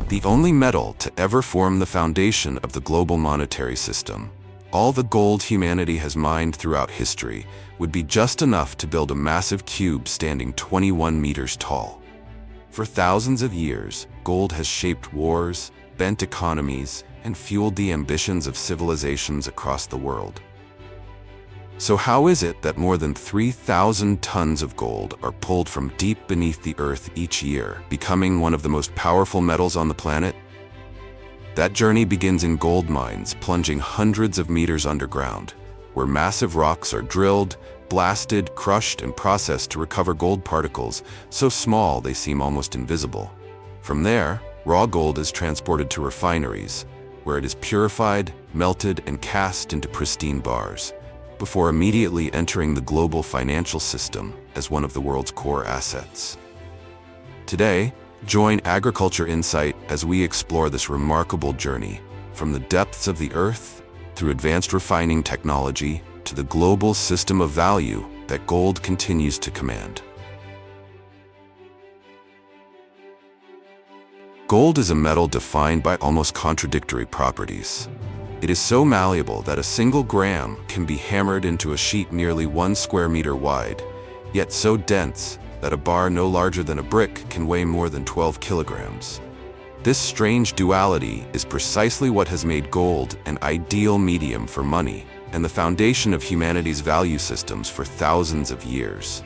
the only metal to ever form the foundation of the global monetary system. All the gold humanity has mined throughout history would be just enough to build a massive cube standing 21 meters tall. For thousands of years, gold has shaped wars, bent economies, and fueled the ambitions of civilizations across the world. So how is it that more than 3,000 tons of gold are pulled from deep beneath the earth each year, becoming one of the most powerful metals on the planet? That journey begins in gold mines plunging hundreds of meters underground, where massive rocks are drilled, blasted, crushed, and processed to recover gold particles so small they seem almost invisible. From there, raw gold is transported to refineries, where it is purified, melted, and cast into pristine bars, before immediately entering the global financial system as one of the world's core assets. Today, join Agriculture Insight as we explore this remarkable journey from the depths of the earth through advanced refining technology to the global system of value that gold continues to command. Gold is a metal defined by almost contradictory properties. It is so malleable that a single gram can be hammered into a sheet nearly 1 square meter wide, yet so dense that a bar no larger than a brick can weigh more than 12 kilograms. This strange duality is precisely what has made gold an ideal medium for money and the foundation of humanity's value systems for thousands of years.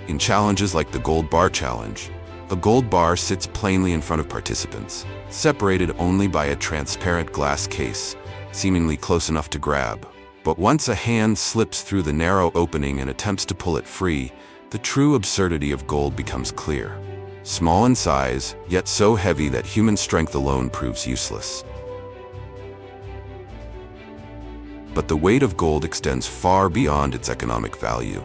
In challenges like the Gold Bar Challenge, a gold bar sits plainly in front of participants, separated only by a transparent glass case, seemingly close enough to grab. But once a hand slips through the narrow opening and attempts to pull it free, the true absurdity of gold becomes clear. Small in size, yet so heavy that human strength alone proves useless. But the weight of gold extends far beyond its economic value.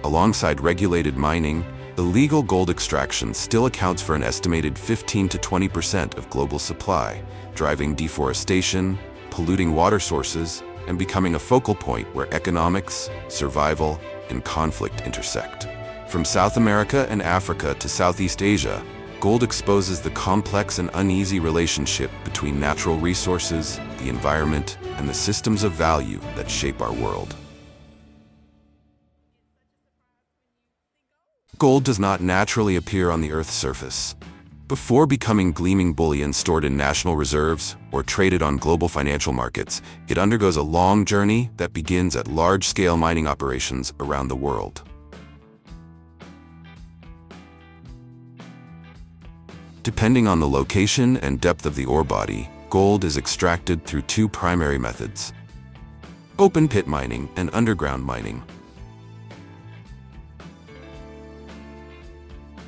Alongside regulated mining, illegal gold extraction still accounts for an estimated 15 to 20% of global supply, driving deforestation, polluting water sources, and becoming a focal point where economics, survival, and conflict intersect. From South America and Africa to Southeast Asia, gold exposes the complex and uneasy relationship between natural resources, the environment, and the systems of value that shape our world. Gold does not naturally appear on the Earth's surface. Before becoming gleaming bullion stored in national reserves or traded on global financial markets, it undergoes a long journey that begins at large-scale mining operations around the world. Depending on the location and depth of the ore body, gold is extracted through two primary methods: open pit mining and underground mining.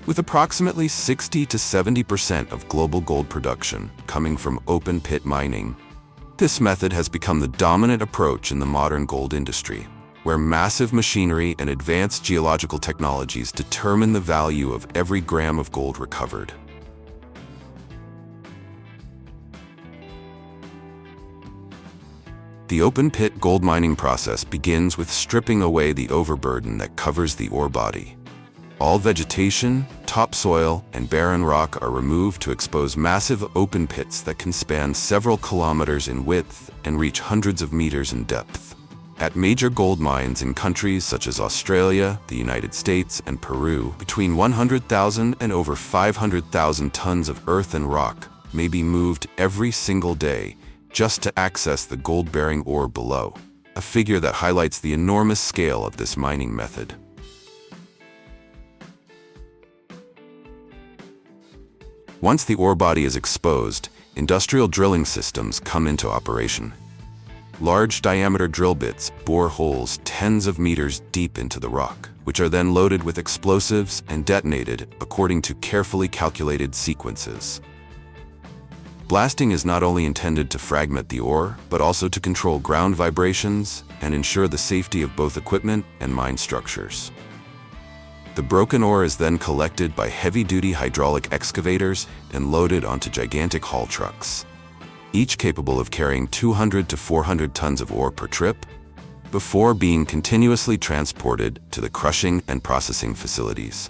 With approximately 60 to 70% of global gold production coming from open pit mining, this method has become the dominant approach in the modern gold industry, where massive machinery and advanced geological technologies determine the value of every gram of gold recovered. The open pit gold mining process begins with stripping away the overburden that covers the ore body. All vegetation, topsoil, and barren rock are removed to expose massive open pits that can span several kilometers in width and reach hundreds of meters in depth. At major gold mines in countries such as Australia, the United States, and Peru, between 100,000 and over 500,000 tons of earth and rock may be moved every single day just to access the gold-bearing ore below, a figure that highlights the enormous scale of this mining method. Once the ore body is exposed, industrial drilling systems come into operation. Large diameter drill bits bore holes tens of meters deep into the rock, which are then loaded with explosives and detonated according to carefully calculated sequences. Blasting is not only intended to fragment the ore, but also to control ground vibrations and ensure the safety of both equipment and mine structures. The broken ore is then collected by heavy-duty hydraulic excavators and loaded onto gigantic haul trucks, each capable of carrying 200 to 400 tons of ore per trip, before being continuously transported to the crushing and processing facilities.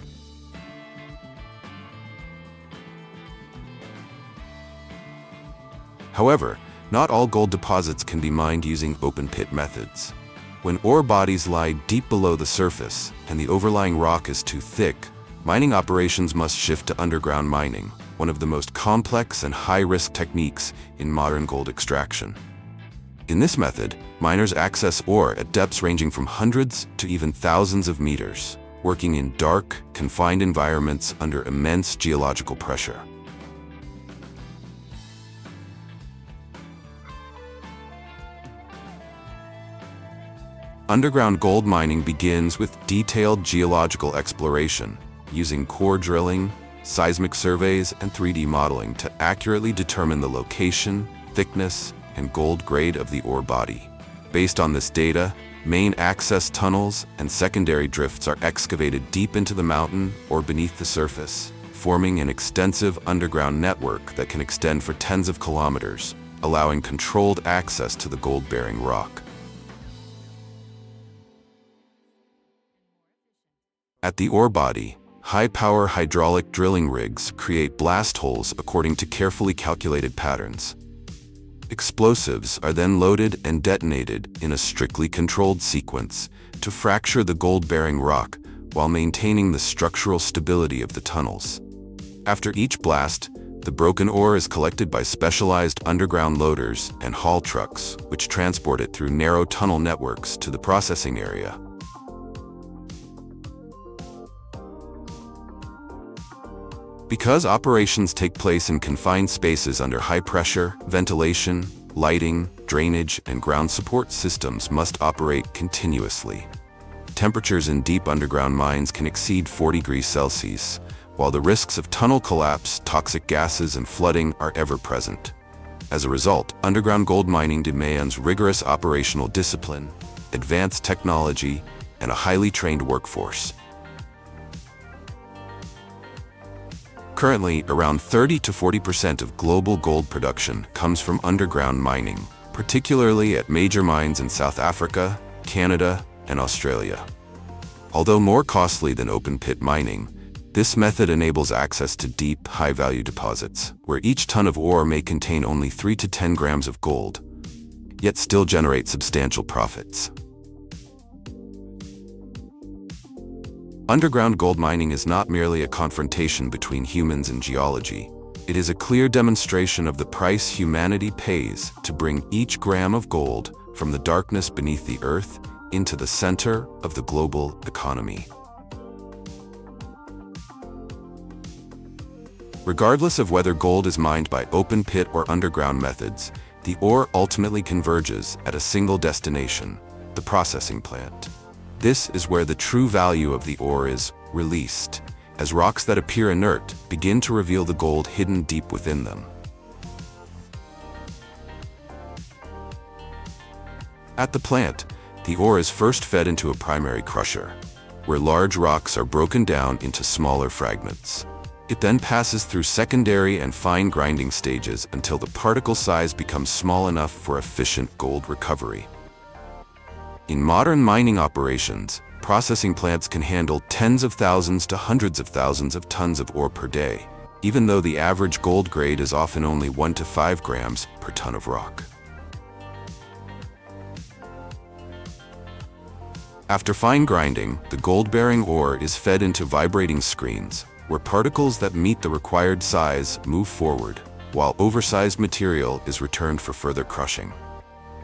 However, not all gold deposits can be mined using open-pit methods. When ore bodies lie deep below the surface and the overlying rock is too thick, mining operations must shift to underground mining, one of the most complex and high-risk techniques in modern gold extraction. In this method, miners access ore at depths ranging from hundreds to even thousands of meters, working in dark, confined environments under immense geological pressure. Underground gold mining begins with detailed geological exploration, using core drilling, seismic surveys, and 3D modeling to accurately determine the location, thickness, and gold grade of the ore body. Based on this data, main access tunnels and secondary drifts are excavated deep into the mountain or beneath the surface, forming an extensive underground network that can extend for tens of kilometers, allowing controlled access to the gold-bearing rock. At the ore body, high-power hydraulic drilling rigs create blast holes according to carefully calculated patterns. Explosives are then loaded and detonated in a strictly controlled sequence to fracture the gold-bearing rock while maintaining the structural stability of the tunnels. After each blast, the broken ore is collected by specialized underground loaders and haul trucks, which transport it through narrow tunnel networks to the processing area. Because operations take place in confined spaces under high pressure, ventilation, lighting, drainage, and ground support systems must operate continuously. Temperatures in deep underground mines can exceed 40 degrees Celsius, while the risks of tunnel collapse, toxic gases, and flooding are ever present. As a result, underground gold mining demands rigorous operational discipline, advanced technology, and a highly trained workforce. Currently, around 30 to 40% of global gold production comes from underground mining, particularly at major mines in South Africa, Canada, and Australia. Although more costly than open-pit mining, this method enables access to deep, high-value deposits, where each ton of ore may contain only 3 to 10 grams of gold, yet still generate substantial profits. Underground gold mining is not merely a confrontation between humans and geology. It is a clear demonstration of the price humanity pays to bring each gram of gold from the darkness beneath the earth into the center of the global economy. Regardless of whether gold is mined by open pit or underground methods, the ore ultimately converges at a single destination, the processing plant. This is where the true value of the ore is released, as rocks that appear inert begin to reveal the gold hidden deep within them. At the plant, the ore is first fed into a primary crusher, where large rocks are broken down into smaller fragments. It then passes through secondary and fine grinding stages until the particle size becomes small enough for efficient gold recovery. In modern mining operations, processing plants can handle tens of thousands to hundreds of thousands of tons of ore per day, even though the average gold grade is often only 1 to 5 grams per ton of rock. After fine grinding, the gold-bearing ore is fed into vibrating screens, where particles that meet the required size move forward, while oversized material is returned for further crushing.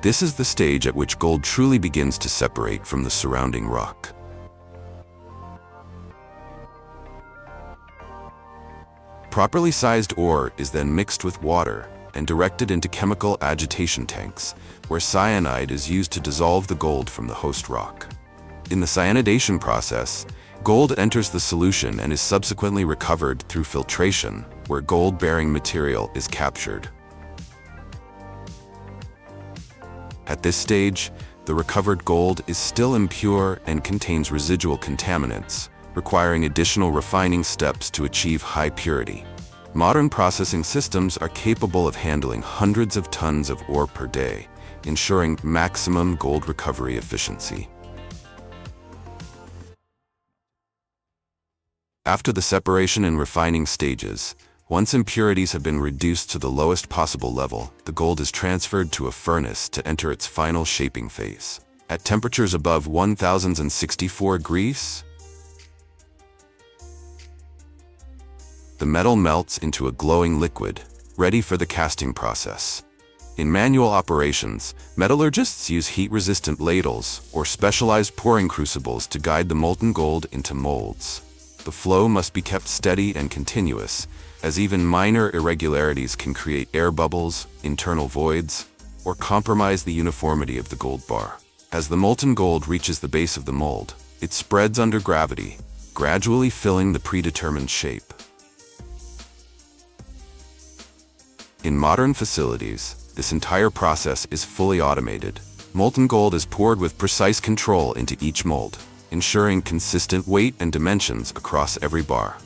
This is the stage at which gold truly begins to separate from the surrounding rock. Properly sized ore is then mixed with water and directed into chemical agitation tanks, where cyanide is used to dissolve the gold from the host rock. In the cyanidation process, gold enters the solution and is subsequently recovered through filtration, where gold-bearing material is captured. At this stage, the recovered gold is still impure and contains residual contaminants, requiring additional refining steps to achieve high purity. Modern processing systems are capable of handling hundreds of tons of ore per day, ensuring maximum gold recovery efficiency. After the separation and refining stages, Once impurities have been reduced to the lowest possible level, the gold is transferred to a furnace to enter its final shaping phase. At temperatures above 1064 degrees, the metal melts into a glowing liquid, ready for the casting process. In manual operations, metallurgists use heat-resistant ladles or specialized pouring crucibles to guide the molten gold into molds. The flow must be kept steady and continuous, as even minor irregularities can create air bubbles, internal voids, or compromise the uniformity of the gold bar. As the molten gold reaches the base of the mold, it spreads under gravity, gradually filling the predetermined shape. In modern facilities, this entire process is fully automated. Molten gold is poured with precise control into each mold, ensuring consistent weight and dimensions across every bar.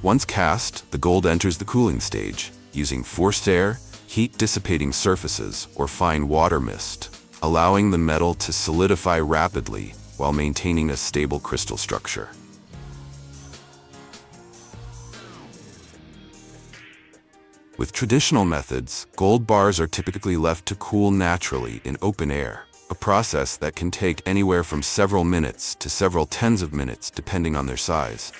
Once cast, the gold enters the cooling stage, using forced air, heat-dissipating surfaces, or fine water mist, allowing the metal to solidify rapidly while maintaining a stable crystal structure. With traditional methods, gold bars are typically left to cool naturally in open air, a process that can take anywhere from several minutes to several tens of minutes depending on their size.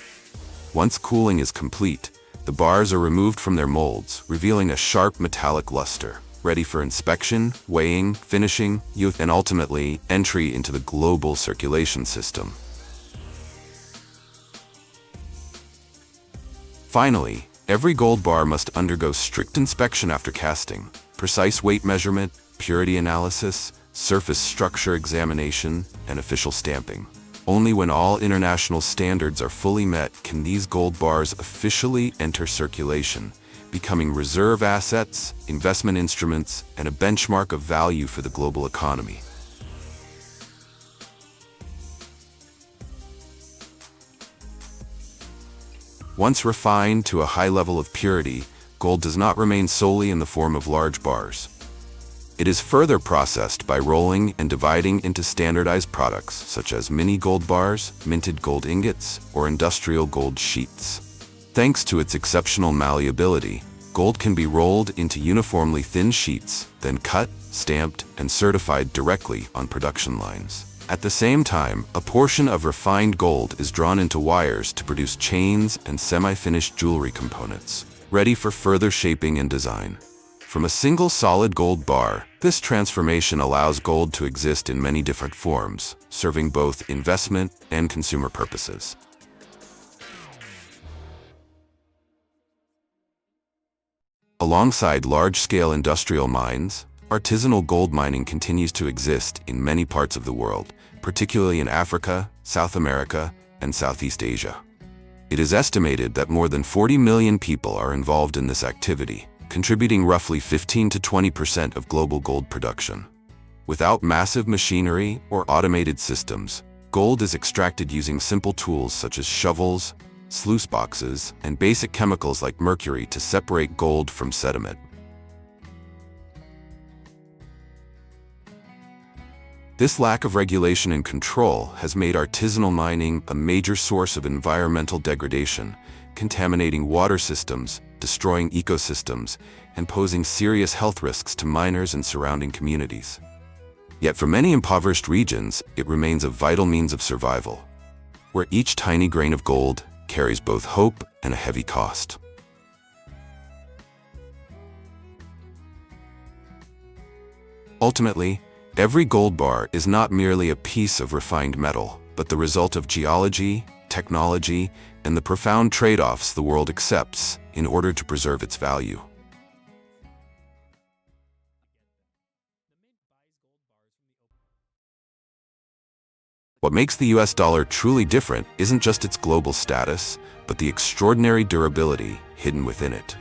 Once cooling is complete, the bars are removed from their molds, revealing a sharp metallic luster, ready for inspection, weighing, finishing, and ultimately entry into the global circulation system. Finally, every gold bar must undergo strict inspection after casting, precise weight measurement, purity analysis, surface structure examination, and official stamping. Only when all international standards are fully met can these gold bars officially enter circulation, becoming reserve assets, investment instruments, and a benchmark of value for the global economy. Once refined to a high level of purity, gold does not remain solely in the form of large bars. It is further processed by rolling and dividing into standardized products such as mini gold bars, minted gold ingots, or industrial gold sheets. Thanks to its exceptional malleability, gold can be rolled into uniformly thin sheets, then cut, stamped, and certified directly on production lines. At the same time, a portion of refined gold is drawn into wires to produce chains and semi-finished jewelry components, ready for further shaping and design. From a single solid gold bar, this transformation allows gold to exist in many different forms, serving both investment and consumer purposes. Alongside large-scale industrial mines, artisanal gold mining continues to exist in many parts of the world, particularly in Africa, South America, and Southeast Asia. It is estimated that more than 40 million people are involved in this activity, contributing roughly 15 to 20% of global gold production. Without massive machinery or automated systems, gold is extracted using simple tools such as shovels, sluice boxes, and basic chemicals like mercury to separate gold from sediment. This lack of regulation and control has made artisanal mining a major source of environmental degradation, contaminating water systems, destroying ecosystems, and posing serious health risks to miners and surrounding communities. Yet for many impoverished regions, it remains a vital means of survival, where each tiny grain of gold carries both hope and a heavy cost. Ultimately, every gold bar is not merely a piece of refined metal, but the result of geology, technology, and the profound trade-offs the world accepts in order to preserve its value. What makes the US dollar truly different isn't just its global status, but the extraordinary durability hidden within it.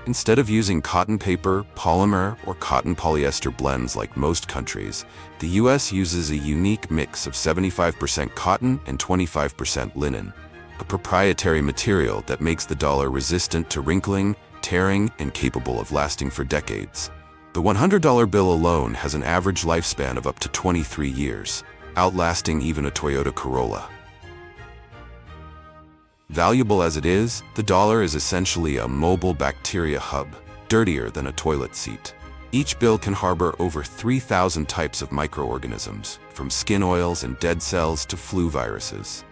Instead of using cotton paper, polymer, or cotton polyester blends like most countries, the US uses a unique mix of 75% cotton and 25% linen, a proprietary material that makes the dollar resistant to wrinkling, tearing, and capable of lasting for decades. The $100 bill alone has an average lifespan of up to 23 years, outlasting even a Toyota Corolla. Valuable as it is, the dollar is essentially a mobile bacteria hub, dirtier than a toilet seat. Each bill can harbor over 3,000 types of microorganisms, from skin oils and dead cells to flu viruses.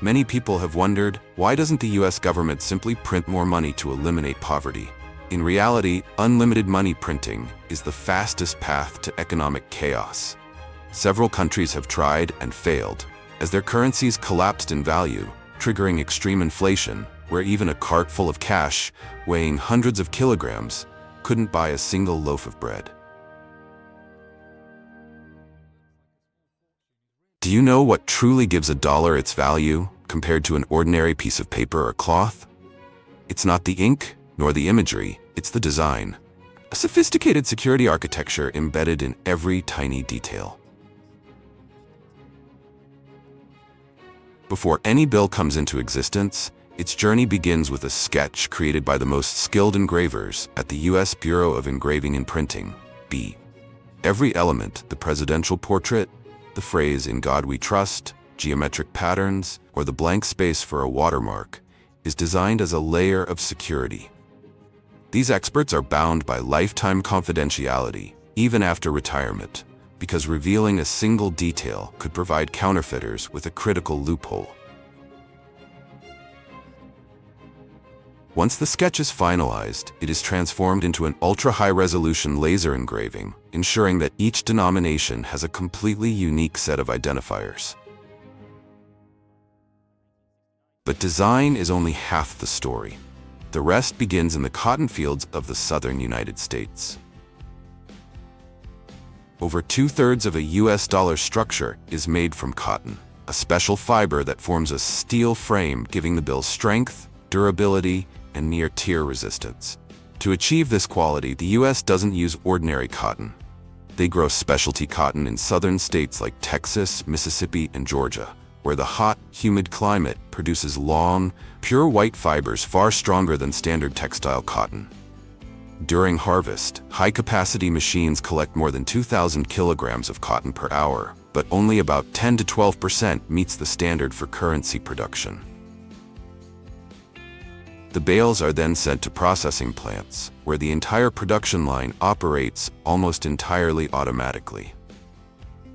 Many people have wondered, why doesn't the US government simply print more money to eliminate poverty? In reality, unlimited money printing is the fastest path to economic chaos. Several countries have tried and failed, as their currencies collapsed in value, triggering extreme inflation, where even a cart full of cash, weighing hundreds of kilograms, couldn't buy a single loaf of bread. Do you know what truly gives a dollar its value compared to an ordinary piece of paper or cloth? It's not the ink, nor the imagery, it's the design. A sophisticated security architecture embedded in every tiny detail. Before any bill comes into existence, its journey begins with a sketch created by the most skilled engravers at the U.S. Bureau of Engraving and Printing, B. Every element, the presidential portrait, the phrase "In God We Trust," geometric patterns, or the blank space for a watermark, is designed as a layer of security. These experts are bound by lifetime confidentiality, even after retirement, because revealing a single detail could provide counterfeiters with a critical loophole. Once the sketch is finalized, it is transformed into an ultra-high-resolution laser engraving, ensuring that each denomination has a completely unique set of identifiers. But design is only half the story. The rest begins in the cotton fields of the southern United States. Over 2/3 of a US dollar structure is made from cotton, a special fiber that forms a steel frame giving the bill strength, durability, and near-tear resistance. To achieve this quality, the US doesn't use ordinary cotton. They grow specialty cotton in southern states like Texas, Mississippi, and Georgia, where the hot, humid climate produces long, pure white fibers far stronger than standard textile cotton. During harvest, high-capacity machines collect more than 2,000 kilograms of cotton per hour, but only about 10 to 12% meets the standard for currency production. The bales are then sent to processing plants, where the entire production line operates almost entirely automatically.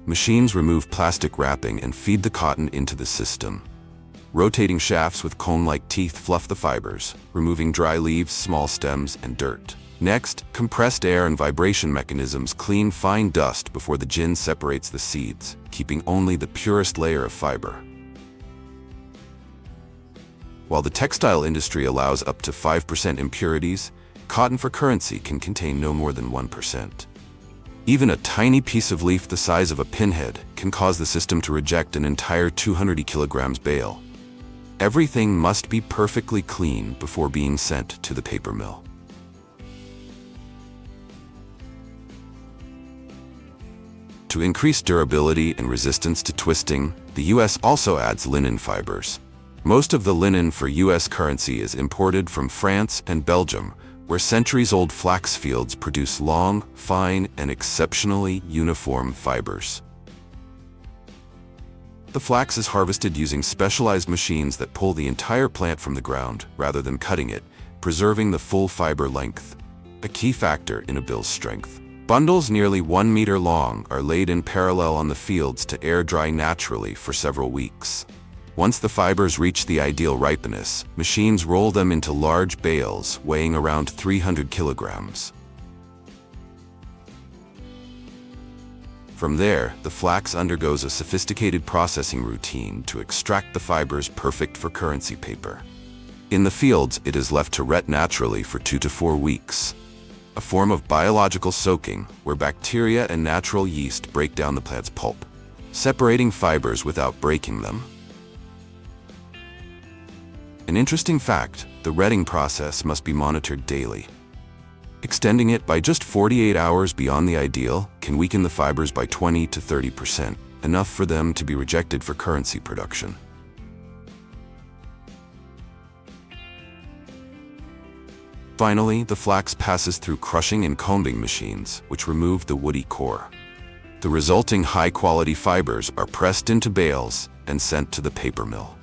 Machines remove plastic wrapping and feed the cotton into the system. Rotating shafts with cone-like teeth fluff the fibers, removing dry leaves, small stems, and dirt. Next, compressed air and vibration mechanisms clean fine dust before the gin separates the seeds, keeping only the purest layer of fiber. While the textile industry allows up to 5% impurities, cotton for currency can contain no more than 1%. Even a tiny piece of leaf the size of a pinhead can cause the system to reject an entire 200 kilograms bale. Everything must be perfectly clean before being sent to the paper mill. To increase durability and resistance to twisting, the US also adds linen fibers. Most of the linen for US currency is imported from France and Belgium, where centuries-old flax fields produce long, fine, and exceptionally uniform fibers. The flax is harvested using specialized machines that pull the entire plant from the ground, rather than cutting it, preserving the full fiber length, a key factor in a bill's strength. Bundles nearly 1 meter long are laid in parallel on the fields to air dry naturally for several weeks. Once the fibers reach the ideal ripeness, machines roll them into large bales weighing around 300 kilograms. From there, the flax undergoes a sophisticated processing routine to extract the fibers perfect for currency paper. In the fields, it is left to rot naturally for 2 to 4 weeks, a form of biological soaking where bacteria and natural yeast break down the plant's pulp, separating fibers without breaking them. An interesting fact, the retting process must be monitored daily. Extending it by just 48 hours beyond the ideal can weaken the fibers by 20 to 30%, enough for them to be rejected for currency production. Finally, the flax passes through crushing and combing machines, which remove the woody core. The resulting high-quality fibers are pressed into bales and sent to the paper mill.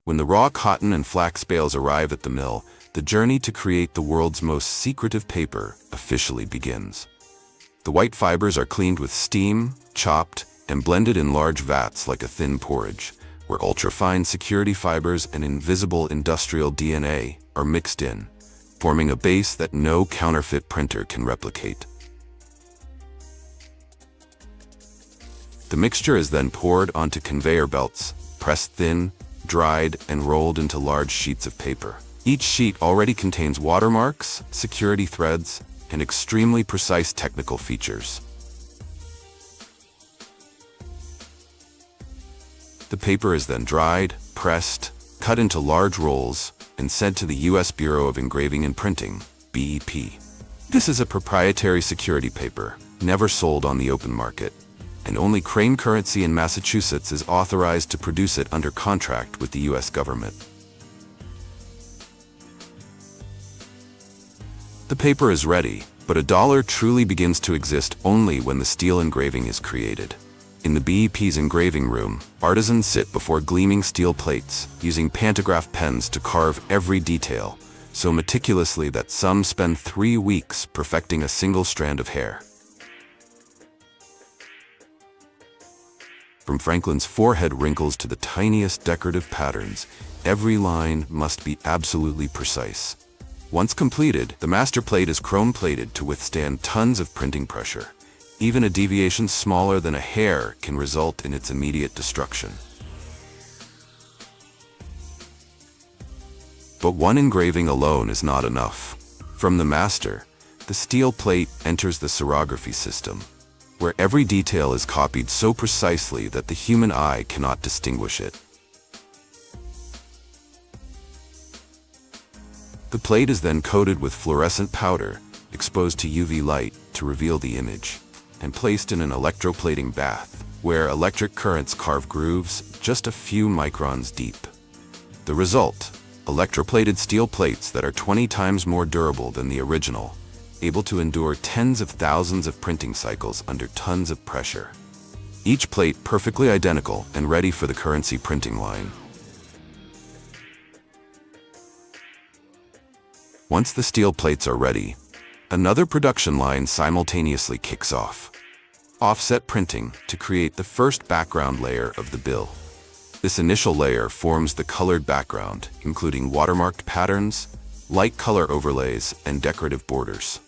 When the raw cotton and flax bales arrive at the mill, the journey to create the world's most secretive paper officially begins. The white fibers are cleaned with steam, chopped, and blended in large vats like a thin porridge, where ultra-fine security fibers and invisible industrial DNA are mixed in, forming a base that no counterfeit printer can replicate. The mixture is then poured onto conveyor belts, pressed thin, dried, and rolled into large sheets of paper. Each sheet already contains watermarks, security threads, and extremely precise technical features. The paper is then dried, pressed, cut into large rolls, and sent to the U.S. Bureau of Engraving and Printing, BEP. This is a proprietary security paper, never sold on the open market, and only Crane Currency in Massachusetts is authorized to produce it under contract with the U.S. government. The paper is ready, but a dollar truly begins to exist only when the steel engraving is created. In the BEP's engraving room, artisans sit before gleaming steel plates, using pantograph pens to carve every detail, so meticulously that some spend 3 weeks perfecting a single strand of hair. From Franklin's forehead wrinkles to the tiniest decorative patterns, every line must be absolutely precise. Once completed, the master plate is chrome-plated to withstand tons of printing pressure. Even a deviation smaller than a hair can result in its immediate destruction. But one engraving alone is not enough. From the master, the steel plate enters the serography system, where every detail is copied so precisely that the human eye cannot distinguish it. The plate is then coated with fluorescent powder, exposed to UV light to reveal the image, and placed in an electroplating bath, where electric currents carve grooves just a few microns deep. The result: electroplated steel plates that are 20 times more durable than the original, able to endure tens of thousands of printing cycles under tons of pressure. Each plate perfectly identical and ready for the currency printing line. Once the steel plates are ready, another production line simultaneously kicks off. Offset printing to create the first background layer of the bill. This initial layer forms the colored background, including watermarked patterns, light color overlays, and decorative borders.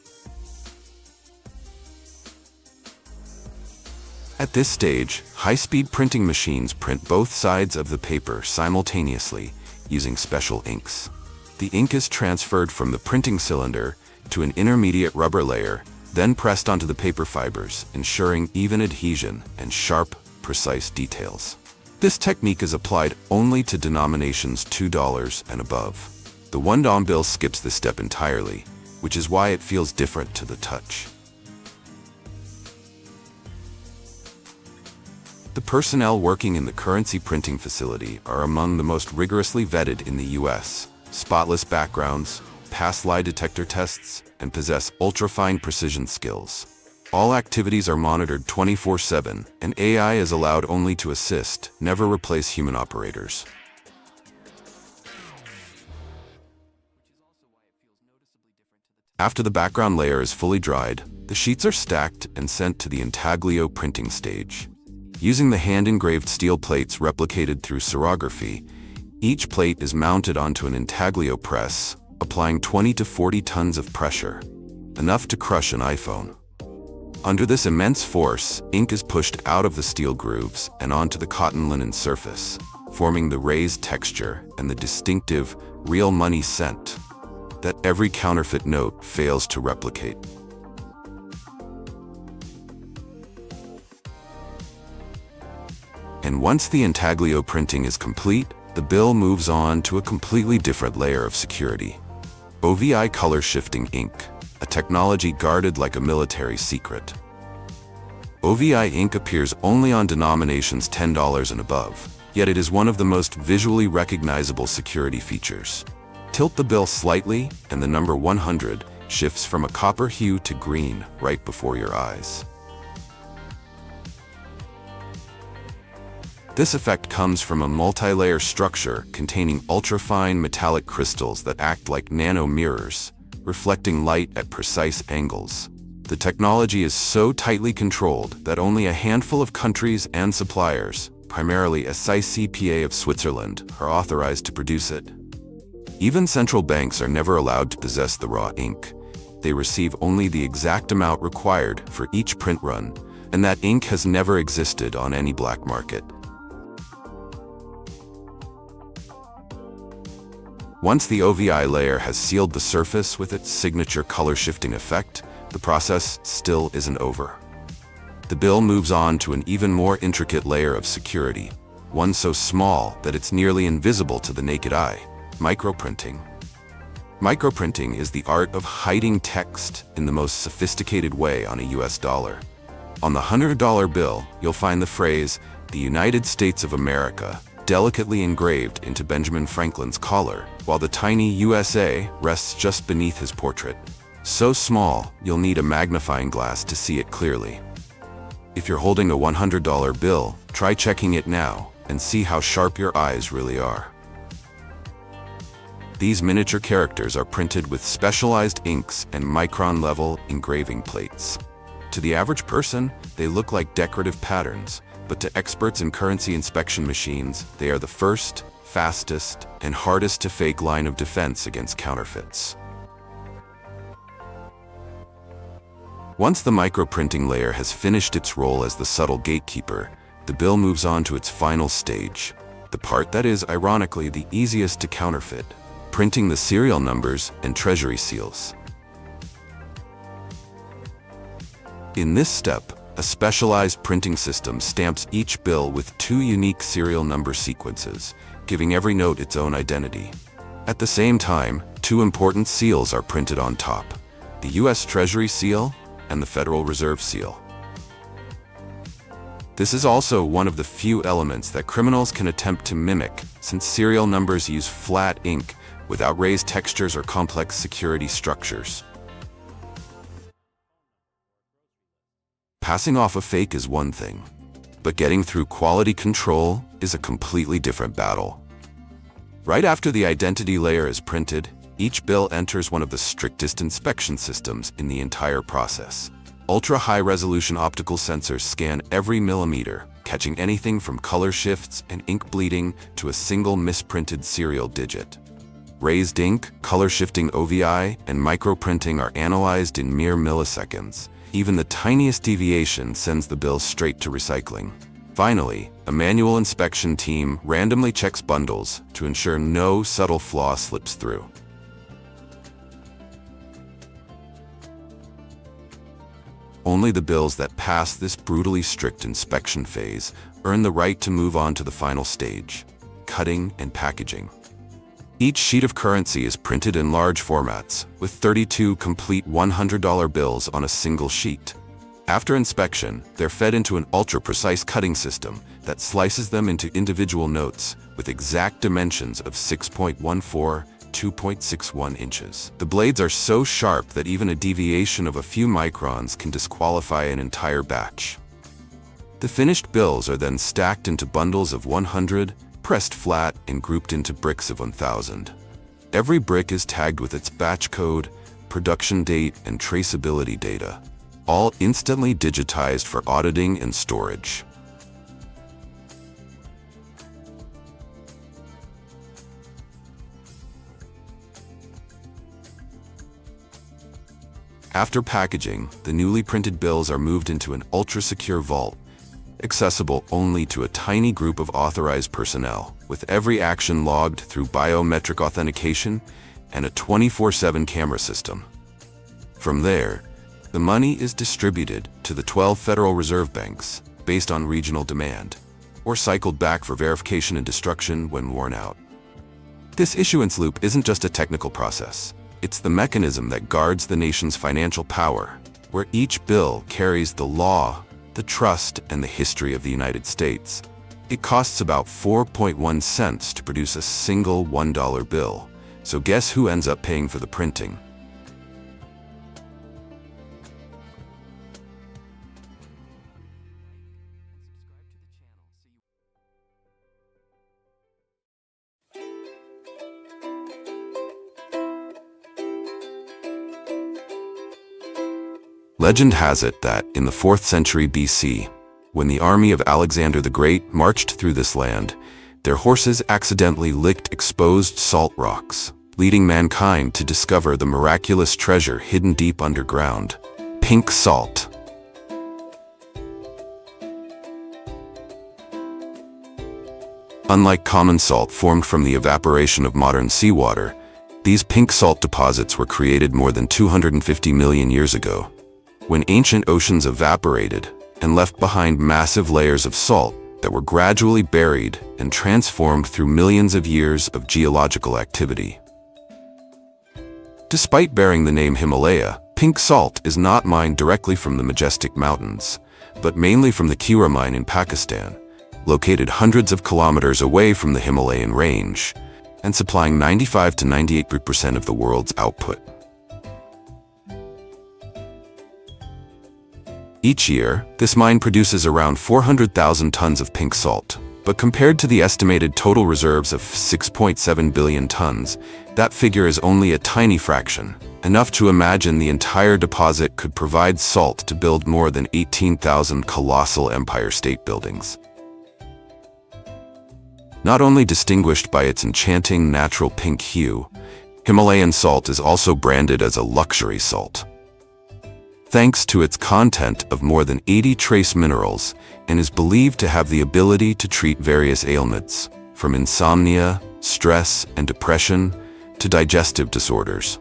At this stage, high-speed printing machines print both sides of the paper simultaneously using special inks. The ink is transferred from the printing cylinder to an intermediate rubber layer, then pressed onto the paper fibers, ensuring even adhesion and sharp, precise details. This technique is applied only to denominations $2 and above. The $1 bill skips this step entirely, which is why it feels different to the touch. The personnel working in the currency printing facility are among the most rigorously vetted in the U.S. Spotless backgrounds, pass lie detector tests, and possess ultra-fine precision skills. All activities are monitored 24/7, and AI is allowed only to assist, never replace human operators. After the background layer is fully dried, the sheets are stacked and sent to the intaglio printing stage. Using the hand-engraved steel plates replicated through serography, each plate is mounted onto an intaglio press, applying 20 to 40 tons of pressure, enough to crush an iPhone. Under this immense force, ink is pushed out of the steel grooves and onto the cotton linen surface, forming the raised texture and the distinctive, real money scent that every counterfeit note fails to replicate. And once the intaglio printing is complete, the bill moves on to a completely different layer of security. OVI color shifting ink, a technology guarded like a military secret. OVI ink appears only on denominations $10 and above, yet it is one of the most visually recognizable security features. Tilt the bill slightly, and the number 100 shifts from a copper hue to green right before your eyes. This effect comes from a multi-layer structure containing ultrafine metallic crystals that act like nano-mirrors, reflecting light at precise angles. The technology is so tightly controlled that only a handful of countries and suppliers, primarily SICPA of Switzerland, are authorized to produce it. Even central banks are never allowed to possess the raw ink. They receive only the exact amount required for each print run, and that ink has never existed on any black market. Once the OVI layer has sealed the surface with its signature color-shifting effect, the process still isn't over. The bill moves on to an even more intricate layer of security, one so small that it's nearly invisible to the naked eye: microprinting. Microprinting is the art of hiding text in the most sophisticated way on a US dollar. On the $100 bill, you'll find the phrase, "The United States of America," delicately engraved into Benjamin Franklin's collar, while the tiny USA rests just beneath his portrait. So small, you'll need a magnifying glass to see it clearly. If you're holding a $100 bill, try checking it now and see how sharp your eyes really are. These miniature characters are printed with specialized inks and micron-level engraving plates. To the average person, they look like decorative patterns, but to experts in currency inspection machines, they are the first, fastest, and hardest to fake line of defense against counterfeits. Once the microprinting layer has finished its role as the subtle gatekeeper, the bill moves on to its final stage, the part that is, ironically, the easiest to counterfeit: printing the serial numbers and treasury seals. In this step, a specialized printing system stamps each bill with 2 unique serial number sequences, giving every note its own identity. At the same time, 2 important seals are printed on top: the U.S. Treasury seal and the Federal Reserve seal. This is also one of the few elements that criminals can attempt to mimic, since serial numbers use flat ink without raised textures or complex security structures. Passing off a fake is one thing, but getting through quality control is a completely different battle. Right after the identity layer is printed, each bill enters one of the strictest inspection systems in the entire process. Ultra-high-resolution optical sensors scan every millimeter, catching anything from color shifts and ink bleeding to a single misprinted serial digit. Raised ink, color-shifting OVI, and microprinting are analyzed in mere milliseconds. Even the tiniest deviation sends the bill straight to recycling. Finally, a manual inspection team randomly checks bundles to ensure no subtle flaw slips through. Only the bills that pass this brutally strict inspection phase earn the right to move on to the final stage: cutting and packaging. Each sheet of currency is printed in large formats, with 32 complete $100 bills on a single sheet. After inspection, they're fed into an ultra-precise cutting system that slices them into individual notes with exact dimensions of 6.14, 2.61 inches. The blades are so sharp that even a deviation of a few microns can disqualify an entire batch. The finished bills are then stacked into bundles of 100, pressed flat and grouped into bricks of 1,000. Every brick is tagged with its batch code, production date, and traceability data, all instantly digitized for auditing and storage. After packaging, the newly printed bills are moved into an ultra-secure vault, accessible only to a tiny group of authorized personnel, with every action logged through biometric authentication and a 24/7 camera system. From there, the money is distributed to the 12 Federal Reserve banks based on regional demand, or cycled back for verification and destruction when worn out. This issuance loop isn't just a technical process. It's the mechanism that guards the nation's financial power, where each bill carries the law, the trust, and the history of the United States. It costs about 4.1 cents to produce a single $1 bill, so guess who ends up paying for the printing? Legend has it that in the 4th century BC, when the army of Alexander the Great marched through this land, their horses accidentally licked exposed salt rocks, leading mankind to discover the miraculous treasure hidden deep underground: pink salt. Unlike common salt formed from the evaporation of modern seawater, these pink salt deposits were created more than 250 million years ago, when ancient oceans evaporated and left behind massive layers of salt that were gradually buried and transformed through millions of years of geological activity. Despite bearing the name Himalaya, pink salt is not mined directly from the majestic mountains, but mainly from the Kira mine in Pakistan, located hundreds of kilometers away from the Himalayan range, and supplying 95 to 98% of the world's output. Each year, this mine produces around 400,000 tons of pink salt, but compared to the estimated total reserves of 6.7 billion tons, that figure is only a tiny fraction, enough to imagine the entire deposit could provide salt to build more than 18,000 colossal Empire State Buildings. Not only distinguished by its enchanting natural pink hue, Himalayan salt is also branded as a luxury salt, thanks to its content of more than 80 trace minerals, and is believed to have the ability to treat various ailments, from insomnia, stress, and depression, to digestive disorders.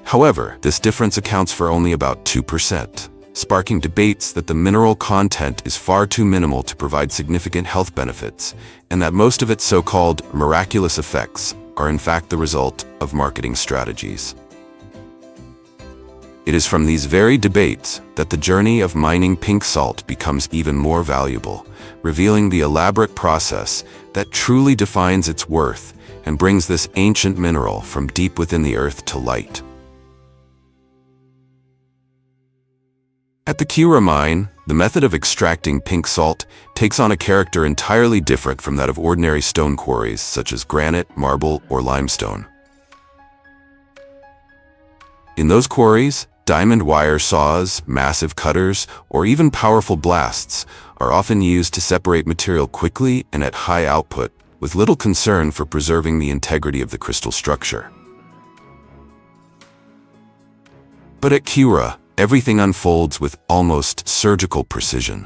However, this difference accounts for only about 2%, sparking debates that the mineral content is far too minimal to provide significant health benefits, and that most of its so-called miraculous effects are in fact the result of marketing strategies. It is from these very debates that the journey of mining pink salt becomes even more valuable, revealing the elaborate process that truly defines its worth and brings this ancient mineral from deep within the earth to light. At the Kira mine, the method of extracting pink salt takes on a character entirely different from that of ordinary stone quarries such as granite, marble, or limestone. In those quarries, diamond wire saws, massive cutters, or even powerful blasts are often used to separate material quickly and at high output, with little concern for preserving the integrity of the crystal structure. But at Kira, everything unfolds with almost surgical precision.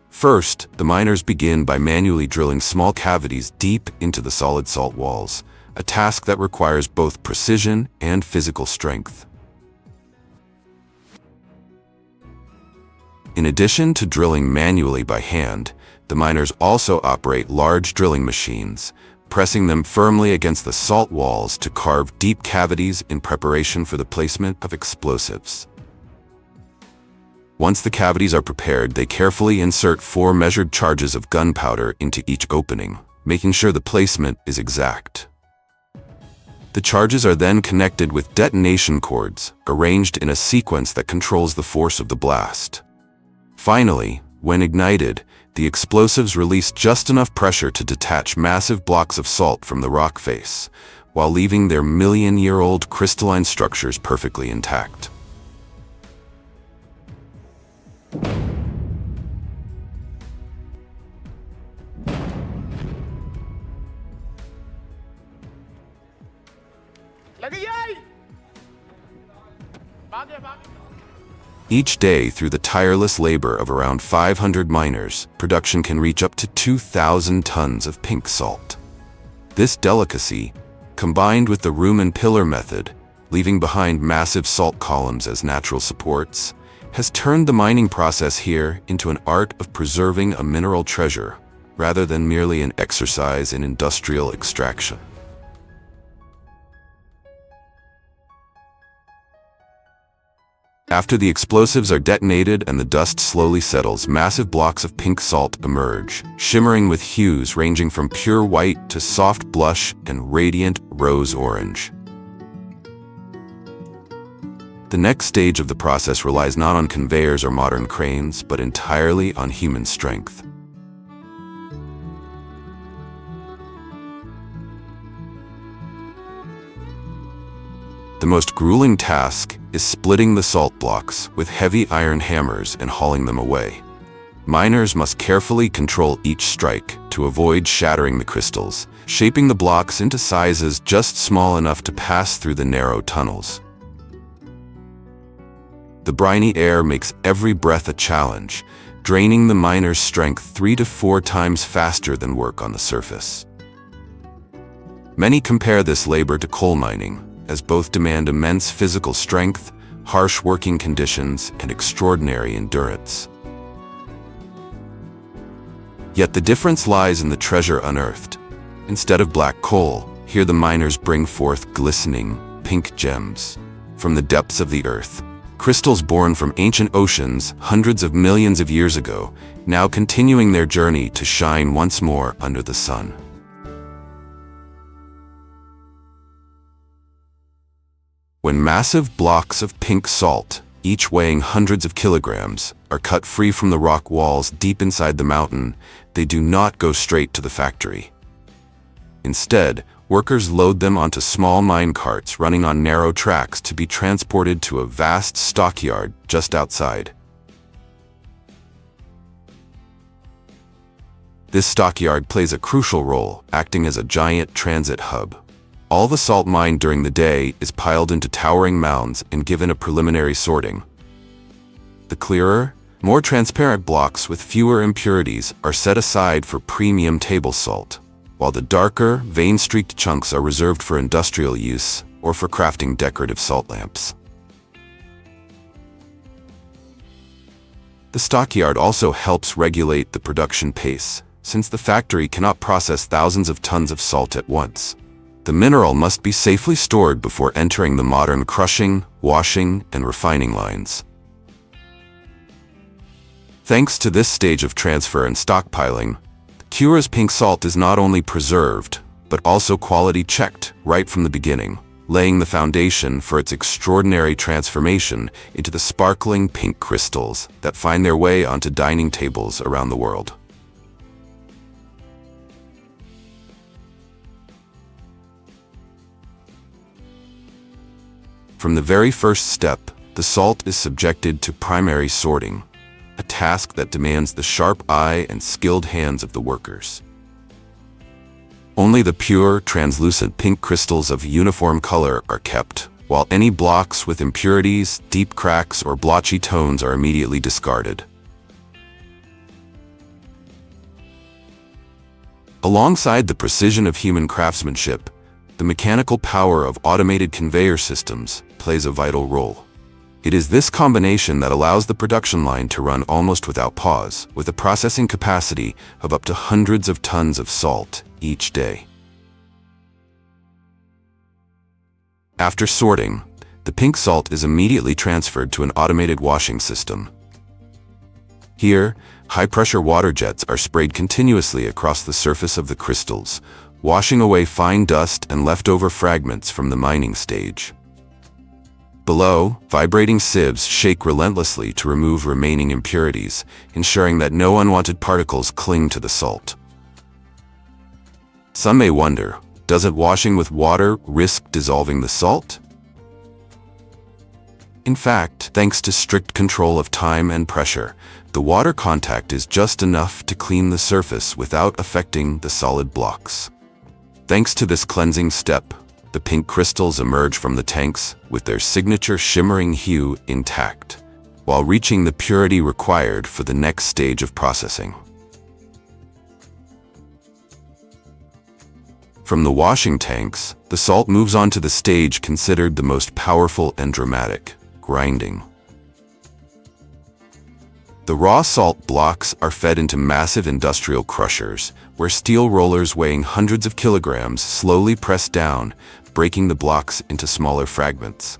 First, the miners begin by manually drilling small cavities deep into the solid salt walls, a task that requires both precision and physical strength. In addition to drilling manually by hand, the miners also operate large drilling machines, pressing them firmly against the salt walls to carve deep cavities in preparation for the placement of explosives. Once the cavities are prepared, they carefully insert 4 measured charges of gunpowder into each opening, making sure the placement is exact. The charges are then connected with detonation cords, arranged in a sequence that controls the force of the blast. Finally, when ignited, the explosives release just enough pressure to detach massive blocks of salt from the rock face, while leaving their million-year-old crystalline structures perfectly intact. Each day, through the tireless labor of around 500 miners, production can reach up to 2,000 tons of pink salt. This delicacy, combined with the room and pillar method, leaving behind massive salt columns as natural supports, has turned the mining process here into an art of preserving a mineral treasure, rather than merely an exercise in industrial extraction. After the explosives are detonated and the dust slowly settles, massive blocks of pink salt emerge, shimmering with hues ranging from pure white to soft blush and radiant rose orange. The next stage of the process relies not on conveyors or modern cranes, but entirely on human strength. The most grueling task is splitting the salt blocks with heavy iron hammers and hauling them away. Miners must carefully control each strike to avoid shattering the crystals, shaping the blocks into sizes just small enough to pass through the narrow tunnels. The briny air makes every breath a challenge, draining the miner's strength 3 to 4 times faster than work on the surface. Many compare this labor to coal mining, as both demand immense physical strength, harsh working conditions, and extraordinary endurance. Yet the difference lies in the treasure unearthed. Instead of black coal, here the miners bring forth glistening, pink gems. From the depths of the earth, crystals born from ancient oceans hundreds of millions of years ago, now continuing their journey to shine once more under the sun. When massive blocks of pink salt, each weighing hundreds of kilograms, are cut free from the rock walls deep inside the mountain, they do not go straight to the factory. Instead, workers load them onto small mine carts running on narrow tracks to be transported to a vast stockyard just outside. This stockyard plays a crucial role, acting as a giant transit hub. All the salt mined during the day is piled into towering mounds and given a preliminary sorting. The clearer, more transparent blocks with fewer impurities are set aside for premium table salt, while the darker, vein-streaked chunks are reserved for industrial use or for crafting decorative salt lamps. The stockyard also helps regulate the production pace, since the factory cannot process thousands of tons of salt at once. The mineral must be safely stored before entering the modern crushing, washing, and refining lines. Thanks to this stage of transfer and stockpiling, Cura's pink salt is not only preserved, but also quality checked right from the beginning, laying the foundation for its extraordinary transformation into the sparkling pink crystals that find their way onto dining tables around the world. From the very first step, the salt is subjected to primary sorting, a task that demands the sharp eye and skilled hands of the workers. Only the pure, translucent pink crystals of uniform color are kept, while any blocks with impurities, deep cracks, or blotchy tones are immediately discarded. Alongside the precision of human craftsmanship, the mechanical power of automated conveyor systems plays a vital role. It is this combination that allows the production line to run almost without pause, with a processing capacity of up to hundreds of tons of salt each day. After sorting, the pink salt is immediately transferred to an automated washing system. Here, high-pressure water jets are sprayed continuously across the surface of the crystals, washing away fine dust and leftover fragments from the mining stage. Below, vibrating sieves shake relentlessly to remove remaining impurities, ensuring that no unwanted particles cling to the salt. Some may wonder, doesn't washing with water risk dissolving the salt? In fact, thanks to strict control of time and pressure, the water contact is just enough to clean the surface without affecting the solid blocks. Thanks to this cleansing step, the pink crystals emerge from the tanks with their signature shimmering hue intact, while reaching the purity required for the next stage of processing. From the washing tanks, the salt moves on to the stage considered the most powerful and dramatic, grinding. The raw salt blocks are fed into massive industrial crushers, where steel rollers weighing hundreds of kilograms slowly press down, breaking the blocks into smaller fragments.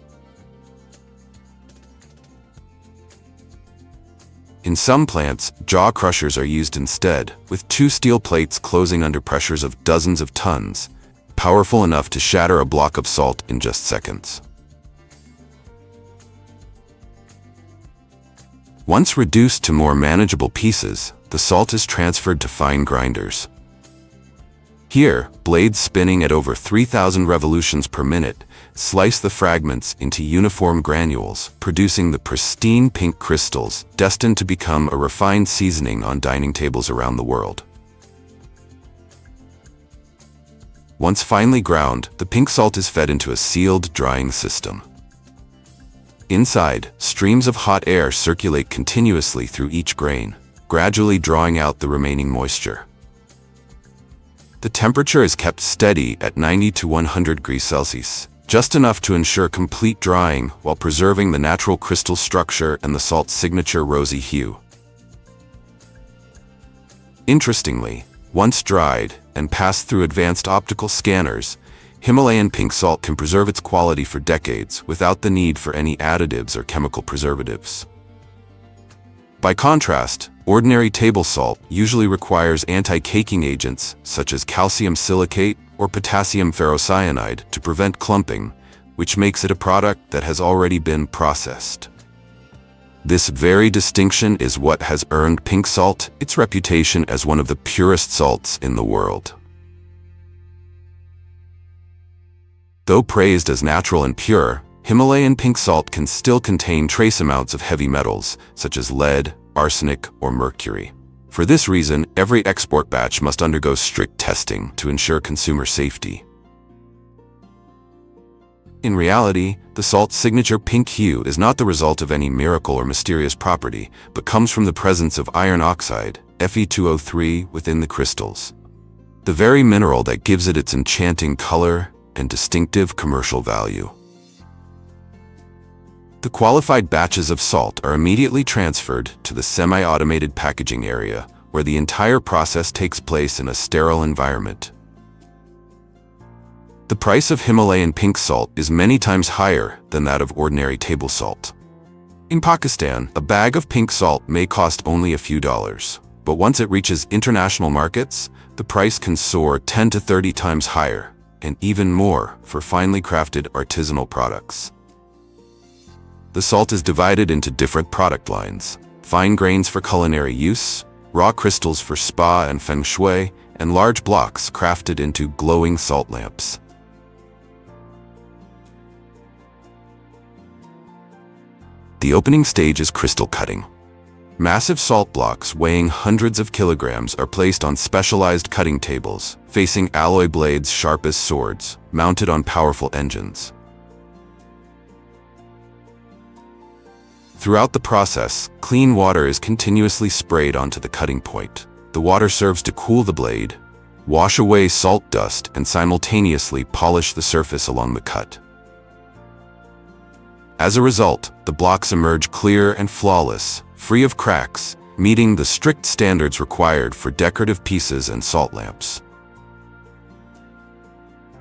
In some plants, jaw crushers are used instead, with 2 steel plates closing under pressures of dozens of tons, powerful enough to shatter a block of salt in just seconds. Once reduced to more manageable pieces, the salt is transferred to fine grinders. Here, blades spinning at over 3,000 revolutions per minute slice the fragments into uniform granules, producing the pristine pink crystals destined to become a refined seasoning on dining tables around the world. Once finely ground, the pink salt is fed into a sealed drying system. Inside, streams of hot air circulate continuously through each grain, gradually drawing out the remaining moisture. The temperature is kept steady at 90 to 100 degrees Celsius, just enough to ensure complete drying while preserving the natural crystal structure and the salt's signature rosy hue. Interestingly, once dried and passed through advanced optical scanners, Himalayan pink salt can preserve its quality for decades without the need for any additives or chemical preservatives. By contrast, ordinary table salt usually requires anti-caking agents such as calcium silicate or potassium ferrocyanide to prevent clumping, which makes it a product that has already been processed. This very distinction is what has earned pink salt its reputation as one of the purest salts in the world. Though praised as natural and pure, Himalayan pink salt can still contain trace amounts of heavy metals, such as lead, arsenic, or mercury. For this reason, every export batch must undergo strict testing to ensure consumer safety. In reality, the salt's signature pink hue is not the result of any miracle or mysterious property, but comes from the presence of iron oxide, Fe2O3, within the crystals. The very mineral that gives it its enchanting color and distinctive commercial value. The qualified batches of salt are immediately transferred to the semi-automated packaging area, where the entire process takes place in a sterile environment. The price of Himalayan pink salt is many times higher than that of ordinary table salt. In Pakistan, a bag of pink salt may cost only a few dollars, but once it reaches international markets, the price can soar 10 to 30 times higher, and even more for finely crafted artisanal products. The salt is divided into different product lines: fine grains for culinary use, raw crystals for spa and feng shui, and large blocks crafted into glowing salt lamps. The opening stage is crystal cutting. Massive salt blocks weighing hundreds of kilograms are placed on specialized cutting tables, facing alloy blades sharp as swords, mounted on powerful engines. Throughout the process, clean water is continuously sprayed onto the cutting point. The water serves to cool the blade, wash away salt dust, and simultaneously polish the surface along the cut. As a result, the blocks emerge clear and flawless, free of cracks, meeting the strict standards required for decorative pieces and salt lamps.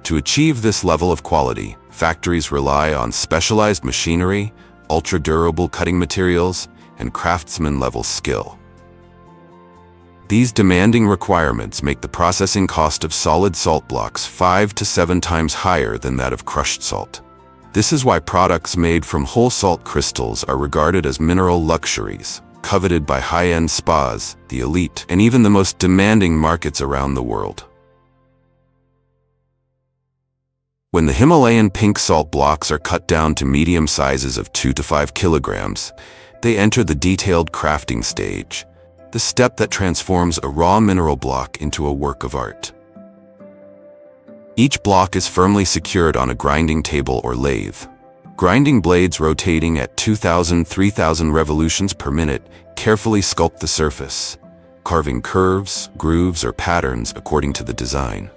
To achieve this level of quality, factories rely on specialized machinery, ultra-durable cutting materials, and craftsman-level skill. These demanding requirements make the processing cost of solid salt blocks 5 to 7 times higher than that of crushed salt. This is why products made from whole salt crystals are regarded as mineral luxuries, coveted by high-end spas, the elite, and even the most demanding markets around the world. When the Himalayan pink salt blocks are cut down to medium sizes of 2 to 5 kilograms, they enter the detailed crafting stage, the step that transforms a raw mineral block into a work of art. Each block is firmly secured on a grinding table or lathe. Grinding blades rotating at 2,000–3,000 revolutions per minute carefully sculpt the surface, carving curves, grooves, or patterns according to the design.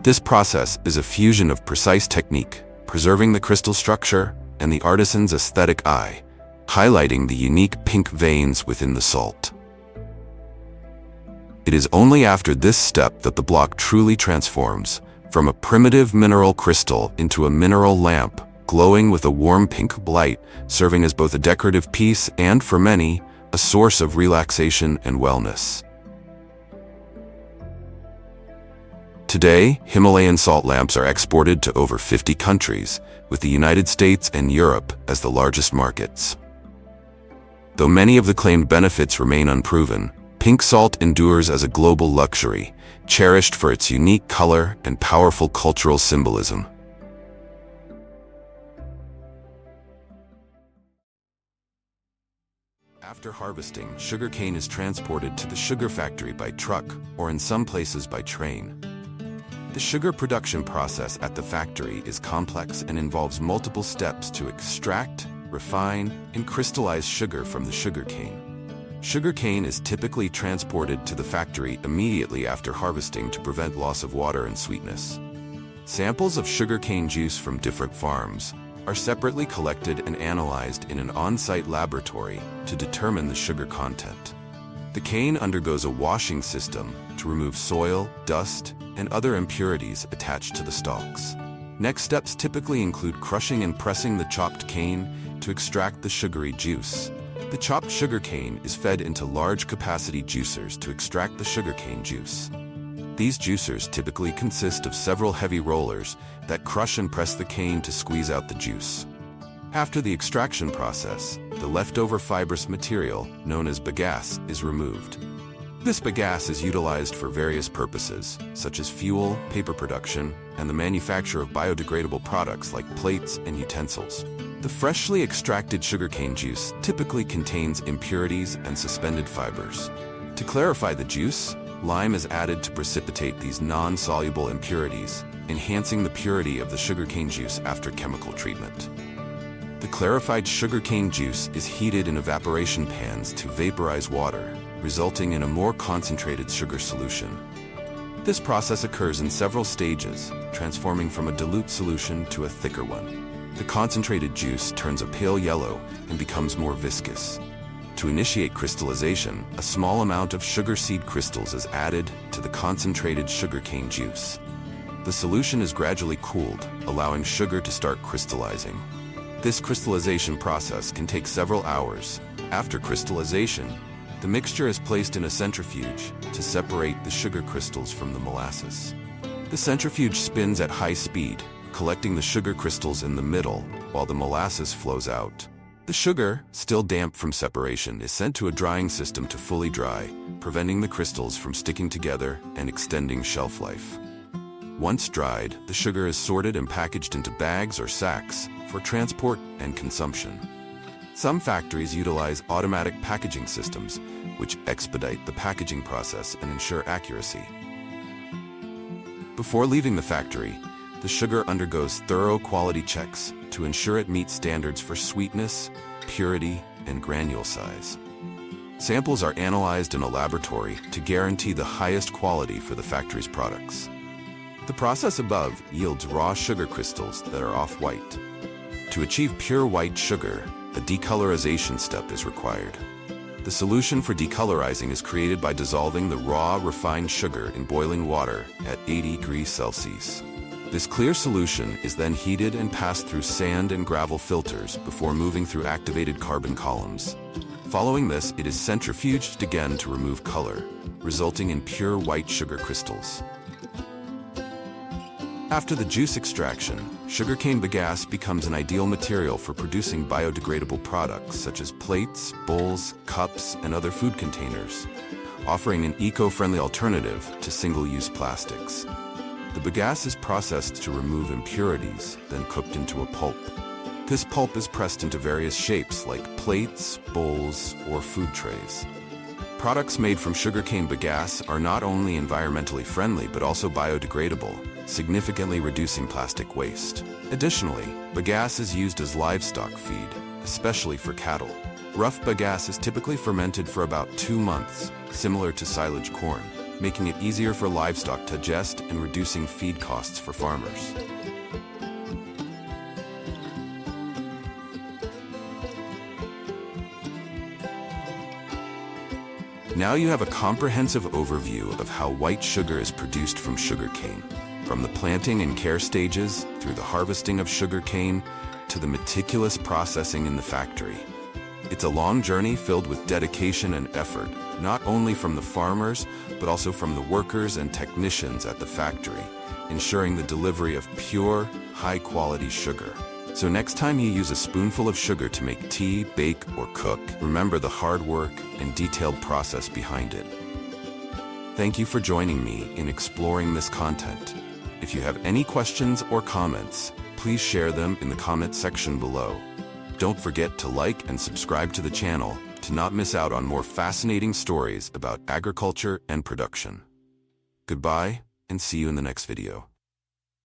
This process is a fusion of precise technique, preserving the crystal structure, and the artisan's aesthetic eye, highlighting the unique pink veins within the salt. It is only after this step that the block truly transforms, from a primitive mineral crystal into a mineral lamp, glowing with a warm pink light, serving as both a decorative piece and, for many, a source of relaxation and wellness. Today, Himalayan salt lamps are exported to over 50 countries, with the United States and Europe as the largest markets. Though many of the claimed benefits remain unproven, pink salt endures as a global luxury, cherished for its unique color and powerful cultural symbolism. After harvesting, sugarcane is transported to the sugar factory by truck, or in some places by train. The sugar production process at the factory is complex and involves multiple steps to extract, refine, and crystallize sugar from the sugarcane. Sugarcane is typically transported to the factory immediately after harvesting to prevent loss of water and sweetness. Samples of sugarcane juice from different farms are separately collected and analyzed in an on-site laboratory to determine the sugar content. The cane undergoes a washing system to remove soil, dust, and other impurities attached to the stalks. Next steps typically include crushing and pressing the chopped cane to extract the sugary juice. The chopped sugarcane is fed into large-capacity juicers to extract the sugarcane juice. These juicers typically consist of several heavy rollers that crush and press the cane to squeeze out the juice. After the extraction process, the leftover fibrous material, known as bagasse, is removed. This bagasse is utilized for various purposes, such as fuel, paper production, and the manufacture of biodegradable products like plates and utensils. The freshly extracted sugarcane juice typically contains impurities and suspended fibers. To clarify the juice, lime is added to precipitate these non-soluble impurities, enhancing the purity of the sugarcane juice after chemical treatment. The clarified sugarcane juice is heated in evaporation pans to vaporize water, resulting in a more concentrated sugar solution. This process occurs in several stages, transforming from a dilute solution to a thicker one. The concentrated juice turns a pale yellow and becomes more viscous. To initiate crystallization, a small amount of sugar seed crystals is added to the concentrated sugarcane juice. The solution is gradually cooled, allowing sugar to start crystallizing. This crystallization process can take several hours. After crystallization, the mixture is placed in a centrifuge to separate the sugar crystals from the molasses. The centrifuge spins at high speed, collecting the sugar crystals in the middle while the molasses flows out. The sugar, still damp from separation, is sent to a drying system to fully dry, preventing the crystals from sticking together and extending shelf life. Once dried, the sugar is sorted and packaged into bags or sacks for transport and consumption. Some factories utilize automatic packaging systems, which expedite the packaging process and ensure accuracy. Before leaving the factory, the sugar undergoes thorough quality checks to ensure it meets standards for sweetness, purity, and granule size. Samples are analyzed in a laboratory to guarantee the highest quality for the factory's products. The process above yields raw sugar crystals that are off-white. To achieve pure white sugar, a decolorization step is required. The solution for decolorizing is created by dissolving the raw, refined sugar in boiling water at 80 degrees Celsius. This clear solution is then heated and passed through sand and gravel filters before moving through activated carbon columns. Following this, it is centrifuged again to remove color, resulting in pure white sugar crystals. After the juice extraction, sugarcane bagasse becomes an ideal material for producing biodegradable products such as plates, bowls, cups, and other food containers, offering an eco-friendly alternative to single-use plastics. The bagasse is processed to remove impurities, then cooked into a pulp. This pulp is pressed into various shapes like plates, bowls, or food trays. Products made from sugarcane bagasse are not only environmentally friendly but also biodegradable, significantly reducing plastic waste. Additionally, bagasse is used as livestock feed, especially for cattle. Rough bagasse is typically fermented for about 2 months, similar to silage corn, making it easier for livestock to digest and reducing feed costs for farmers. Now you have a comprehensive overview of how white sugar is produced from sugarcane, from the planting and care stages through the harvesting of sugarcane to the meticulous processing in the factory. It's a long journey filled with dedication and effort, not only from the farmers, but also from the workers and technicians at the factory, ensuring the delivery of pure, high-quality sugar. So next time you use a spoonful of sugar to make tea, bake, or cook, remember the hard work and detailed process behind it. Thank you for joining me in exploring this content. If you have any questions or comments, please share them in the comment section below. Don't forget to like and subscribe to the channel to not miss out on more fascinating stories about agriculture and production. Goodbye, and see you in the next video.